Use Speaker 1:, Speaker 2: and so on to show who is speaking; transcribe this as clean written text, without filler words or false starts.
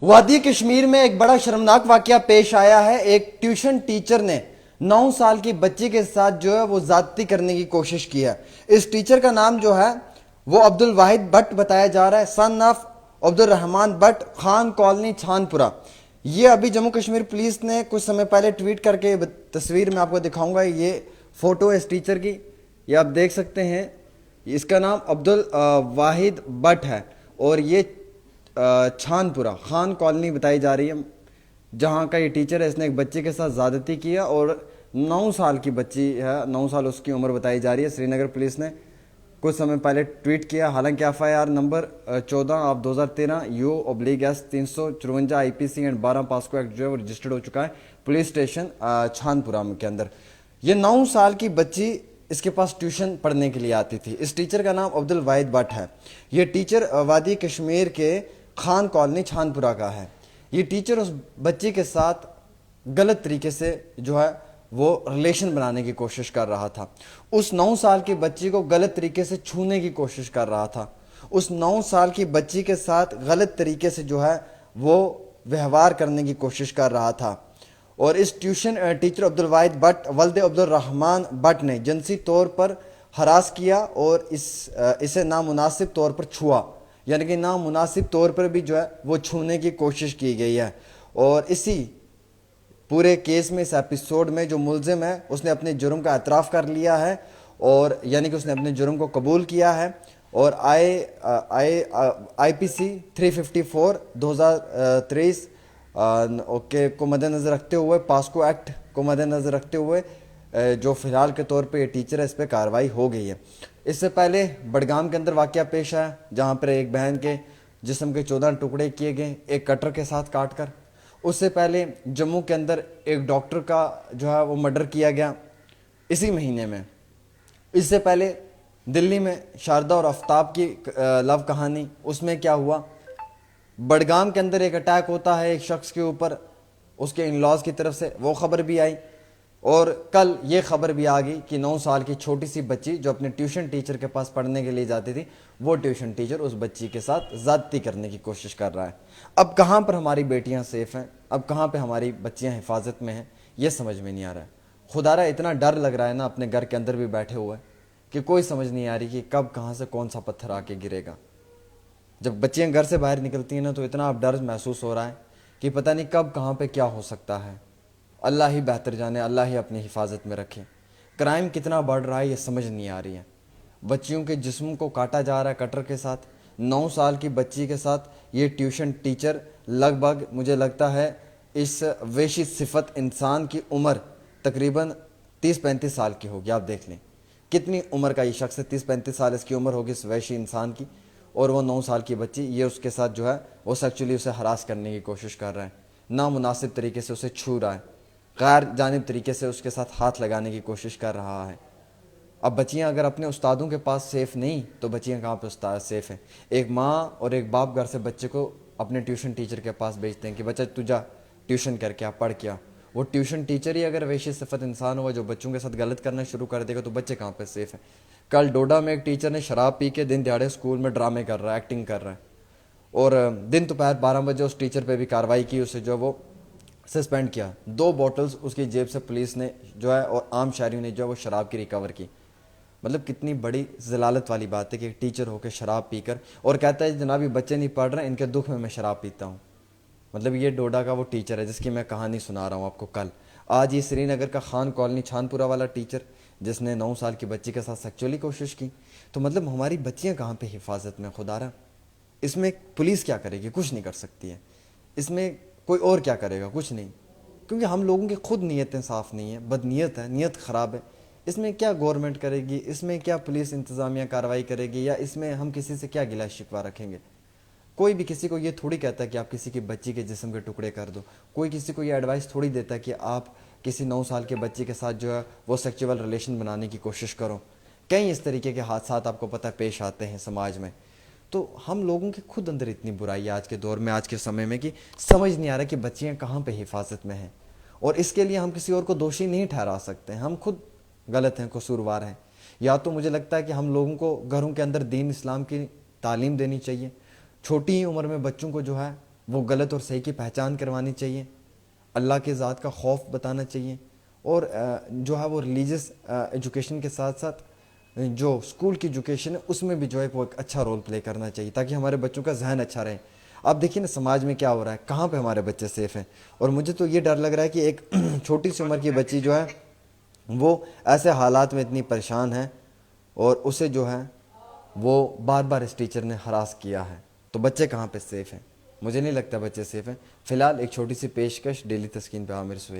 Speaker 1: वादी कश्मीर में एक बड़ा शर्मनाक वाकया पेश आया है। एक ट्यूशन टीचर ने 9 साल की बच्ची के साथ जो है वो ज्यादती करने की कोशिश की है। इस टीचर का नाम जो है वो अब्दुल वाहिद भट्ट बताया जा रहा है, son of Abdul Rahman Bhat, Khan colony Chhanpura. ये अभी जम्मू कश्मीर पुलिस ने कुछ समय पहले ट्वीट करके तस्वीर में आपको दिखाऊंगा, ये फोटो है इस टीचर की, ये आप देख सकते हैं। इसका नाम अब्दुल वाहिद भट्ट है और ये छानपुरा खान कॉलोनी बताई जा रही है जहाँ का ये टीचर है। इसने एक बच्चे के साथ ज्यादती किया और 9 साल की बच्ची है, 9 साल उसकी उम्र बताई जा रही है। श्रीनगर पुलिस ने कुछ समय पहले ट्वीट किया। हालांकि FIR number 14/2013 U/S 354 IPC and 12 POCSO act जो है वो रजिस्टर्ड हो चुका है पुलिस स्टेशन छानपुरा के अंदर। ये 9 साल की बच्ची इसके पास ट्यूशन पढ़ने के लिए आती थी। इस टीचर का नाम अब्दुल वाहिद भट्ट है। ये टीचर वादी कश्मीर के खान कॉलोनी छानपुरा का है। ये टीचर उस बच्ची के साथ गलत तरीके से जो है वो रिलेशन बनाने की कोशिश कर रहा था। उस 9 साल की बच्ची को गलत तरीके से छूने की कोशिश कर रहा था। उस 9 साल की बच्ची के साथ गलत तरीके से जो है वो व्यवहार करने की कोशिश कर रहा था। और इस ट्यूशन टीचर अब्दुल वाहिद भट्ट वल्द अब्दुल रहमान भट्ट ने जिनसी तौर पर हरास किया और इसे नामुनासिब तौर पर छुआ, यानी कि नामुनासिब तौर पर भी जो है वो छूने की कोशिश की गई है। और इसी पूरे केस में, इस एपिसोड में जो मुलजिम है उसने अपने जुर्म का एतराफ़ कर लिया है और यानी कि उसने अपने जुर्म को कबूल किया है और IPC 354 2023 ओके को मद्देनज़र रखते हुए, पास्को एक्ट को मद्देनज़र रखते हुए जो फ़िलहाल के तौर पे ये टीचर है इस पर कार्रवाई हो गई है। इससे पहले बडगाम के अंदर वाक़या पेश आया जहाँ पर एक बहन के जिस्म के 14 टुकड़े किए गए एक कटर के साथ काट कर। उससे पहले जम्मू के अंदर एक डॉक्टर का जो है वो मर्डर किया गया इसी महीने में। इससे पहले दिल्ली में शारदा और आफ्ताब की लव कहानी, उसमें क्या हुआ। बडगाम के अंदर एक अटैक होता है एक शख्स के ऊपर, उसके इन लॉज की तरफ से, वो खबर भी आई। और कल ये खबर भी आ गई कि 9 साल की छोटी सी बच्ची जो अपने ट्यूशन टीचर के पास पढ़ने के लिए जाती थी, वो ट्यूशन टीचर उस बच्ची के साथ ज़्यादती करने की कोशिश कर रहा है। अब कहाँ पर हमारी बेटियाँ सेफ हैं, अब कहाँ पे हमारी बच्चियाँ हिफाजत में हैं, ये समझ में नहीं आ रहा है। खुदारा इतना डर लग रहा है ना अपने घर के अंदर भी बैठे हुए कि कोई समझ नहीं आ रही कि कब कहाँ से कौन सा पत्थर आके गिरेगा। जब बच्चियाँ घर से बाहर निकलती हैं ना तो इतना अब डर महसूस हो रहा है कि पता नहीं कब कहाँ पे क्या हो सकता है। अल्लाह ही बेहतर जाने, अल्लाह ही अपनी हिफाजत में रखे। क्राइम कितना बढ़ रहा है ये समझ नहीं आ रही है। बच्चियों के जिस्म को काटा जा रहा है कटर के साथ। 9 साल की बच्ची के साथ ये ट्यूशन टीचर, लगभग मुझे लगता है इस वेशी सिफत इंसान की उम्र तकरीबन 30-35 साल की होगी। आप देख लें कितनी उम्र का ये शख्स है, 30-35 साल इसकी उम्र होगी इस वैशी इंसान की, और वो 9 साल की बच्ची, ये उसके साथ जो है वो सेक्चुअली उसे हरास करने की कोशिश कर रहा है, नामुनासिब तरीके से उसे छू रहा है, गैर जानिब तरीके से उसके साथ हाथ लगाने की कोशिश कर रहा है। अब बच्चियां अगर अपने उस्तादों के पास सेफ नहीं तो बच्चियां कहाँ पे उस्ताद सेफ हैं। एक माँ और एक बाप घर से बच्चे को अपने ट्यूशन टीचर के पास भेजते हैं कि बच्चा तू जा ट्यूशन करके आ, पढ़ के आ। वो ट्यूशन टीचर ही अगर वैसी सिफत इंसान हुआ जो बच्चों के साथ गलत करना शुरू कर देगा तो बच्चे कहाँ पे सेफ हैं। कल डोडा में एक टीचर ने शराब पी के दिन दिहाड़े स्कूल में ड्रामे कर रहा है, एक्टिंग कर रहा है, और दिन दोपहर 12 बजे उस टीचर पे भी कार्रवाई की, उसे जो वो सस्पेंड किया। 2 बॉटल्स उसकी जेब से पुलिस ने जो है और आम शहरियों ने जो है वो शराब की रिकवर की। मतलब कितनी बड़ी जलालत वाली बात है कि एक टीचर होकर शराब पीकर और कहता है जनाब ये बच्चे नहीं पढ़ रहे हैं, इनके दुख में मैं शराब पीता हूँ। मतलब ये डोडा का वो टीचर है जिसकी मैं कहानी सुना रहा हूँ आपको कल। आज ये श्रीनगर का खान कॉलोनी छानपुरा वाला टीचर जिसने 9 साल की बच्ची के साथ सेक्चुअली कोशिश की। तो मतलब हमारी बच्चियाँ कहाँ पे हिफाजत में खुदारा। इसमें पुलिस क्या करेगी, कुछ नहीं कर सकती है। इसमें कोई और क्या करेगा, कुछ नहीं, क्योंकि हम लोगों की खुद नीयतें साफ़ नहीं है, बदनीयत है, नीयत ख़राब है। इसमें क्या गवर्नमेंट करेगी, इसमें क्या पुलिस इंतज़ामिया कार्रवाई करेगी, या इसमें हम किसी से क्या गिला शिकवा रखेंगे। कोई भी किसी को ये थोड़ी कहता है कि आप किसी की बच्ची के जिस्म के टुकड़े कर दो। कोई किसी को ये एडवाइस थोड़ी देता है कि आप किसी 9 साल के बच्चे के साथ जो है वो सेक्चुअल रिलेशन बनाने की कोशिश करो। कई इस तरीके के हादसात आपको पता है पेश आते हैं समाज में। तो हम लोगों के खुद अंदर इतनी बुराई है आज के दौर में, आज के समय में, कि समझ नहीं आ रहा कि बच्चियाँ कहाँ पे हिफाजत में हैं। और इसके लिए हम किसी और को दोषी नहीं ठहरा सकते हैं, हम खुद गलत हैं, कसूरवार हैं। या तो मुझे लगता है कि हम लोगों को घरों के अंदर दीन इस्लाम की तालीम देनी चाहिए, छोटी ही उम्र में बच्चों को जो है وہ غلط اور صحیح کی پہچان کروانی چاہیے، اللہ کے ذات کا خوف بتانا چاہیے، اور جو ہے وہ ریلیجس ایجوکیشن کے ساتھ ساتھ جو اسکول کی ایجوکیشن ہے اس میں بھی جو ہے وہ ایک اچھا رول پلے کرنا چاہیے، تاکہ ہمارے بچوں کا ذہن اچھا رہے۔ آپ دیکھیے نا سماج میں کیا ہو رہا ہے، کہاں پہ ہمارے بچے سیف ہیں، اور مجھے تو یہ ڈر لگ رہا ہے کہ ایک چھوٹی سی عمر کی بچی جو ہے وہ ایسے حالات میں اتنی پریشان ہے، اور اسے جو ہے وہ بار بار اس ٹیچر نے ہراس کیا ہے، تو بچے کہاں پہ سیف ہیں؟ مجھے نہیں لگتا بچے سیف ہیں۔ فی الحال ایک چھوٹی سی پیشکش ڈیلی تسکین پہ عامر سہیل۔